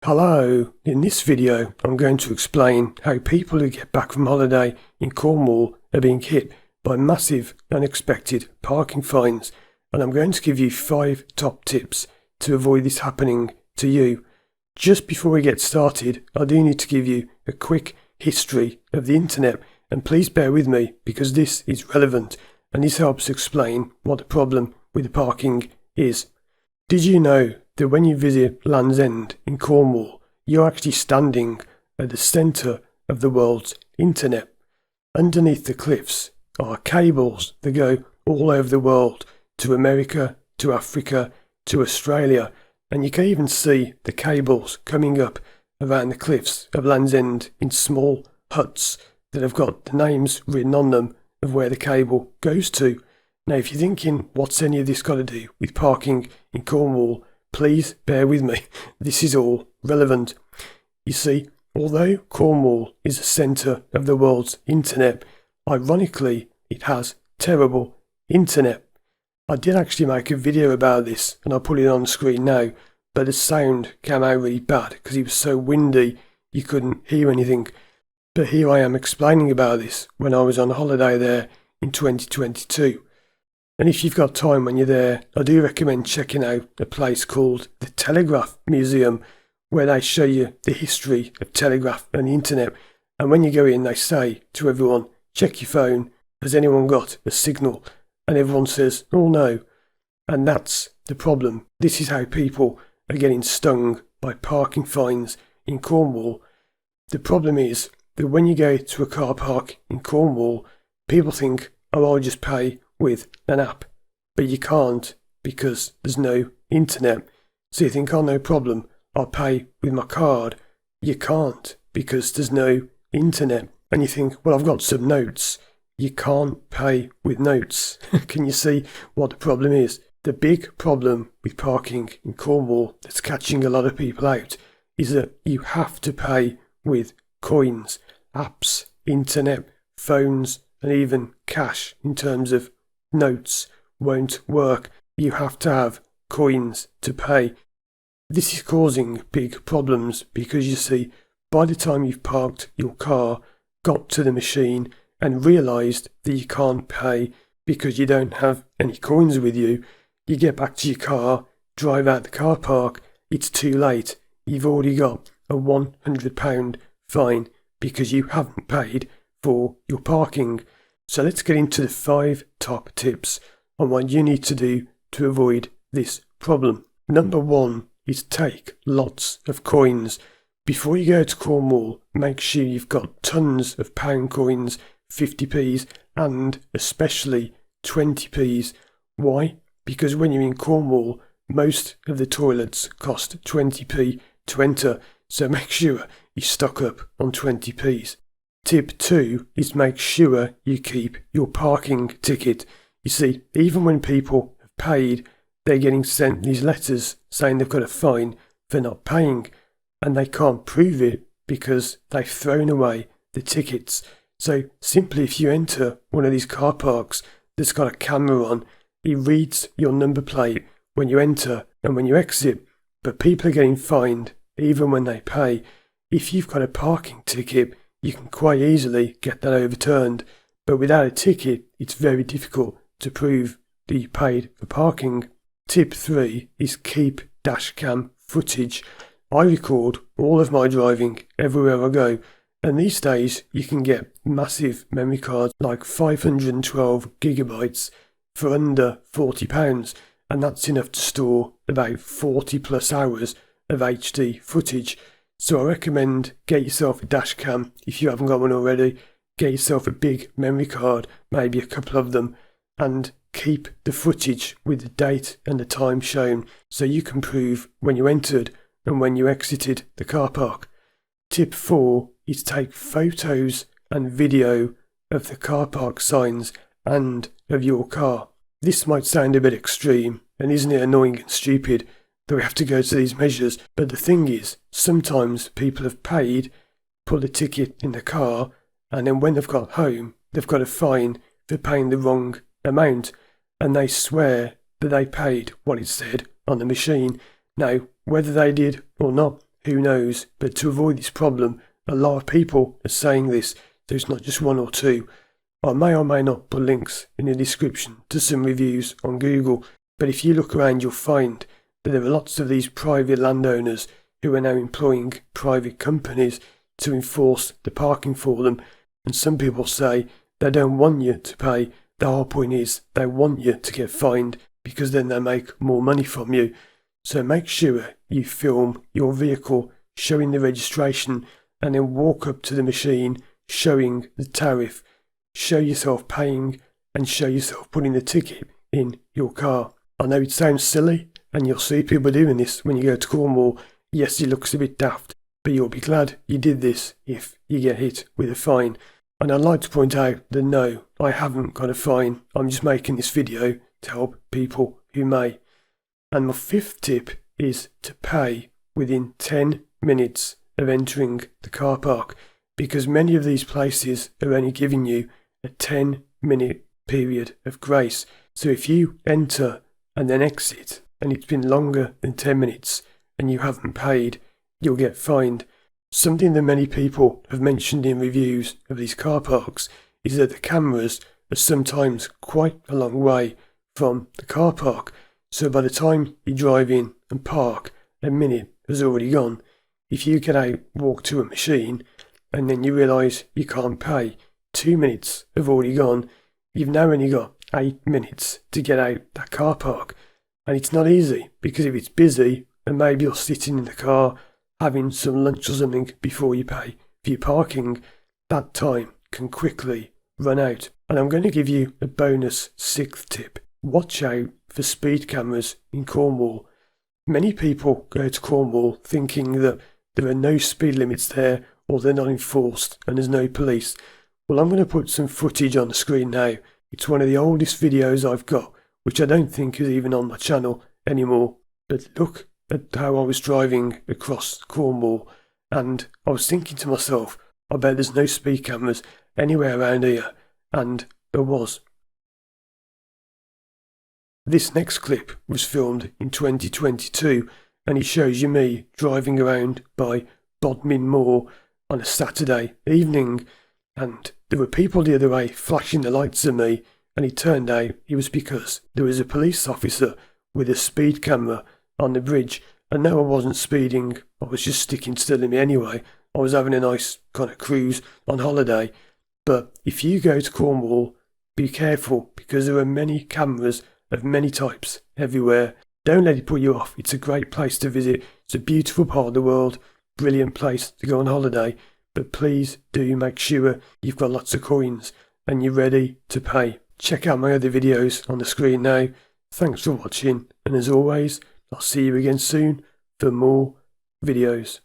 Hello, in this video I'm going to explain how people who get back from holiday in Cornwall are being hit by massive unexpected parking fines, and I'm going to give you 5 top tips to avoid this happening to you. Just before we get started, I do need to give you a quick history of the internet, and please bear with me because this is relevant and this helps explain what the problem with the parking is. Did you know that when you visit Land's End in Cornwall, you're actually standing at the centre of the world's internet? Underneath the cliffs are cables that go all over the world, to America, to Africa, to Australia, and you can even see the cables coming up around the cliffs of Land's End in small huts that have got the names written on them of where the cable goes to. Now, if you're thinking, what's any of this got to do with parking in Cornwall, please bear with me. This is all relevant. You see, although Cornwall is the centre of the world's internet, ironically, it has terrible internet. I did actually make a video about this, and I'll put it on the screen now, but the sound came out really bad because it was so windy you couldn't hear anything. But here I am explaining about this when I was on holiday there in 2022. And if you've got time when you're there, I do recommend checking out a place called the Telegraph Museum, where they show you the history of telegraph and the internet. And when you go in, they say to everyone, check your phone, has anyone got a signal? And everyone says, oh no. And that's the problem. This is how people are getting stung by parking fines in Cornwall. The problem is that when you go to a car park in Cornwall, people think, oh, I'll just pay with an app, but you can't because there's no internet. So you think, oh, no problem, I'll pay with my card. You can't because there's no internet. And you think, well, I've got some notes. You can't pay with notes. Can you see what the problem is? The big problem with parking in Cornwall that's catching a lot of people out is that you have to pay with coins, apps, internet, phones, and even cash in terms of notes won't work. You have to have coins to pay. This is causing big problems because you see, by the time you've parked your car, got to the machine and realised that you can't pay because you don't have any coins with you, you get back to your car, drive out the car park, it's too late. You've already got a £100 fine because you haven't paid for your parking. So let's get into the 5 top tips on what you need to do to avoid this problem. Number 1 is take lots of coins. Before you go to Cornwall, make sure you've got tons of pound coins, 50p's, and especially 20p's. Why? Because when you're in Cornwall, most of the toilets cost 20p to enter, so make sure you stock up on 20p's. Tip 2 is make sure you keep your parking ticket. You see, even when people have paid, they're getting sent these letters saying they've got a fine for not paying, and they can't prove it because they've thrown away the tickets. So simply, if you enter one of these car parks that's got a camera on, it reads your number plate when you enter and when you exit, but people are getting fined even when they pay. If you've got a parking ticket, you can quite easily get that overturned, but without a ticket, it's very difficult to prove that you paid for parking. Tip 3 is keep dashcam footage. I record all of my driving everywhere I go, and these days you can get massive memory cards like 512 gigabytes for under £40, and that's enough to store about 40 plus hours of HD footage. So I recommend get yourself a dash cam if you haven't got one already, get yourself a big memory card, maybe a couple of them, and keep the footage with the date and the time shown so you can prove when you entered and when you exited the car park. Tip 4 is take photos and video of the car park signs and of your car. This might sound a bit extreme, and isn't it annoying and stupid that we have to go to these measures, but the thing is, sometimes people have paid, put the ticket in the car, and then when they've got home, they've got a fine for paying the wrong amount, and they swear that they paid what it said on the machine. Now, whether they did or not, who knows? But to avoid this problem, a lot of people are saying this, so it's not just one or two. I may or may not put links in the description to some reviews on Google, but if you look around you'll find that there are lots of these private landowners who are now employing private companies to enforce the parking for them, and some people say they don't want you to pay. The whole point is they want you to get fined because then they make more money from you. So make sure you film your vehicle showing the registration and then walk up to the machine showing the tariff. Show yourself paying and show yourself putting the ticket in your car. I know it sounds silly and you'll see people doing this when you go to Cornwall. Yes, it looks a bit daft, but you'll be glad you did this if you get hit with a fine. And I'd like to point out that no, I haven't got a fine. I'm just making this video to help people who may. And my fifth tip is to pay within 10 minutes of entering the car park, because many of these places are only giving you a 10-minute period of grace. So if you enter and then exit and it's been longer than 10 minutes and you haven't paid, you'll get fined. Something that many people have mentioned in reviews of these car parks is that the cameras are sometimes quite a long way from the car park. So by the time you drive in and park, a minute has already gone. If you get out, walk to a machine, and then you realise you can't pay, 2 minutes have already gone. You've now only got 8 minutes to get out that car park. And it's not easy, because if it's busy, and maybe you're sitting in the car having some lunch or something before you pay for your parking, that time can quickly run out. And I'm going to give you a bonus sixth tip. Watch out for speed cameras in Cornwall. Many people go to Cornwall thinking that there are no speed limits there or they're not enforced and there's no police. Well, I'm going to put some footage on the screen now. It's one of the oldest videos I've got, which I don't think is even on my channel anymore. But look at how I was driving across Cornwall, and I was thinking to myself, I bet there's no speed cameras anywhere around here, and there was. This next clip was filmed in 2022, and it shows you me driving around by Bodmin Moor on a Saturday evening, and there were people the other way flashing the lights at me, and it turned out it was because there was a police officer with a speed camera on the bridge. And no, I wasn't speeding, I was just sticking still in me anyway. I was having a nice kind of cruise on holiday. But if you go to Cornwall, be careful, because there are many cameras of many types everywhere. Don't let it put you off. It's a great place to visit. It's a beautiful part of the world, brilliant place to go on holiday. But please do make sure you've got lots of coins and you're ready to pay. Check out my other videos on the screen now. Thanks for watching, and as always, I'll see you again soon for more videos.